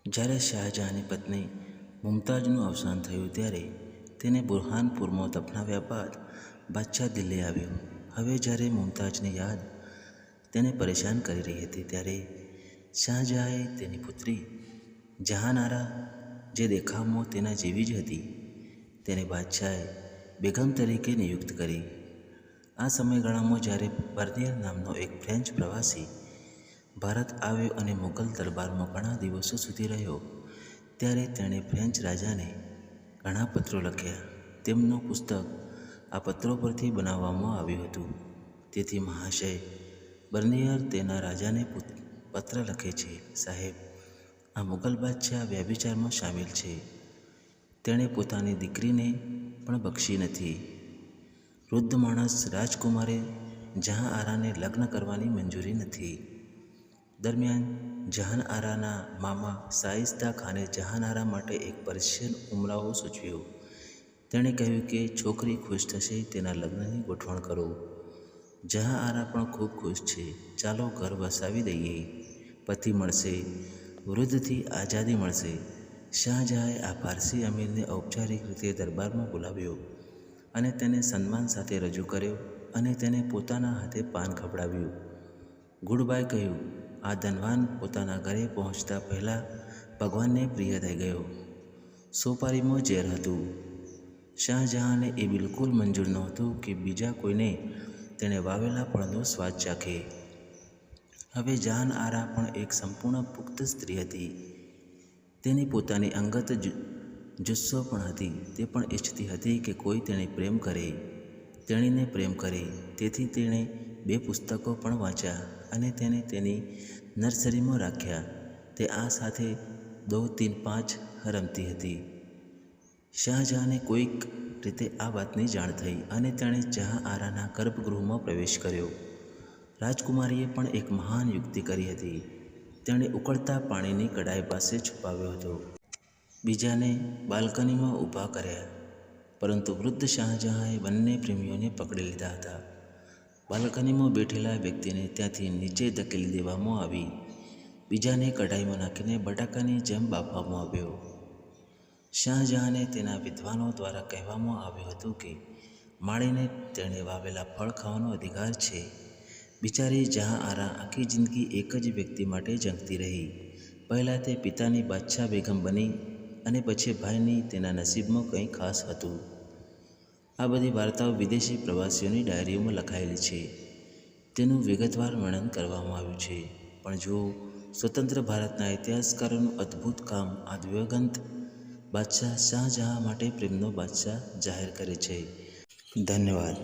જ્યારે શાહજહાંની પત્ની મુમતાઝનું અવસાન થયું ત્યારે તેને બુરહાનપુરમાં દફનાવ્યા બાદ બાદશાહ દિલ્હી આવ્યો. હવે જ્યારે મુમતાઝની યાદ તેને પરેશાન કરી રહી હતી ત્યારે શાહજહાંએ તેની પુત્રી જહાનારા, જે દેખાવમાં તેના જેવી જ હતી, તેને બાદશાહે બેગમ તરીકે નિયુક્ત કરી. આ સમયગાળામાં જ્યારે બર્નિયર નામનો એક ફ્રેન્ચ પ્રવાસી ભારત આવ્યો અને મુગલ દરબારમાં ઘણા દિવસો સુધી રહ્યો, ત્યારે તેણે ફ્રેન્ચ રાજાને ઘણા પત્રો લખ્યા. તેમનું પુસ્તક આ પત્રો પરથી બનાવવામાં આવ્યું હતું. તેથી મહાશય બર્નિયર તેના રાજાને પત્ર લખે છે, સાહેબ, આ મુગલ બાદશાહ વ્યભિચારમાં સામેલ છે. તેણે પોતાની દીકરીને પણ બક્ષી નથી. વૃદ્ધ માણસ રાજકુમારે જહાંઆરાને લગ્ન કરવાની મંજૂરી નથી. દરમિયાન જહાનઆરાના મામા શાઇસ્તા ખાને જહાનઆરા માટે એક પર્શિયન ઉમરાવો સૂચવ્યો. તેણે કહ્યું કે છોકરી ખુશ થશે તેના લગ્નની ગોઠવણ કરો. જહાંઆરા પણ ખૂબ ખુશ છે. ચાલો ઘર વસાવી દઈએ. પતિ મળશે, વૃદ્ધથી આઝાદી મળશે. શાહજહાંએ આ પારસી અમીરને ઔપચારિક રીતે દરબારમાં બોલાવ્યો અને તેને સન્માન સાથે રજૂ કર્યો અને તેને પોતાના હાથે પાન ખવડાવ્યું. ગુડ બાય કહ્યું. આ ધનવાન પોતાના ઘરે પહોંચતા પહેલાં ભગવાનને પ્રિય થઈ ગયો. સોપારીમાં ઝેર હતું. શાહજહાંને એ બિલકુલ મંજૂર નહોતું કે બીજા કોઈને તેણે વાવેલા ફળનો સ્વાદ ચાખે. હવે જહાનઆરા પણ એક સંપૂર્ણ પુખ્ત સ્ત્રી હતી. તેની પોતાની અંગત જુસ્સો પણ હતી. તે પણ ઈચ્છતી હતી કે કોઈ તેણે પ્રેમ કરે, તેણીને પ્રેમ કરે. તેથી તેણે 2 પુસ્તકો પણ વાંચ્યા અને તેને તેની નર્સરીમાં રાખ્યા. તે આ સાથે 2, 3, 5 રમતી હતી. શાહજહાંને કોઈક રીતે આ વાતની જાણ થઈ અને તેણે જહાંઆરાના ગર્ભગૃહમાં પ્રવેશ કર્યો. રાજકુમારીએ પણ એક મહાન યુક્તિ કરી હતી. તેણે ઉકળતા પાણીની કડાઈ પાસે છુપાવ્યો હતો. બીજાને બાલ્કનીમાં ઊભા કર્યા, પરંતુ વૃદ્ધ શાહજહાંએ બંને પ્રેમીઓને પકડી લીધા હતા. બાલ્કનીમાં બેઠેલા વ્યક્તિને ત્યાંથી નીચે ધકેલી દેવામાં આવી. બીજાને કઢાઈમાં નાખીને બટાકાની જેમ બાફવામાં આવ્યો. શાહજહાંને તેના વિદ્વાનો દ્વારા કહેવામાં આવ્યું હતું કે માળીને તેણે વાવેલા ફળ ખાવાનો અધિકાર છે. બિચારી જહાંઆરા આખી જિંદગી એક જ વ્યક્તિ માટે ઝંખતી રહી. પહેલાં તે પિતાની બાદશાહ બેગમ બની અને પછી ભાઈની તેના નસીબમાં કંઈ ખાસ હતું. આ બધી વાર્તાઓ વિદેશી પ્રવાસીઓની ડાયરીઓમાં લખાયેલી છે. તેનું વિગતવાર વર્ણન કરવામાં આવ્યું છે. પણ જુઓ, સ્વતંત્ર ભારતના ઇતિહાસકારોનું અદ્ભુત કામ આ દિવંગત બાદશાહ શાહજહાં માટે પ્રેમનો બાદશાહ જાહેર કરે છે. ધન્યવાદ.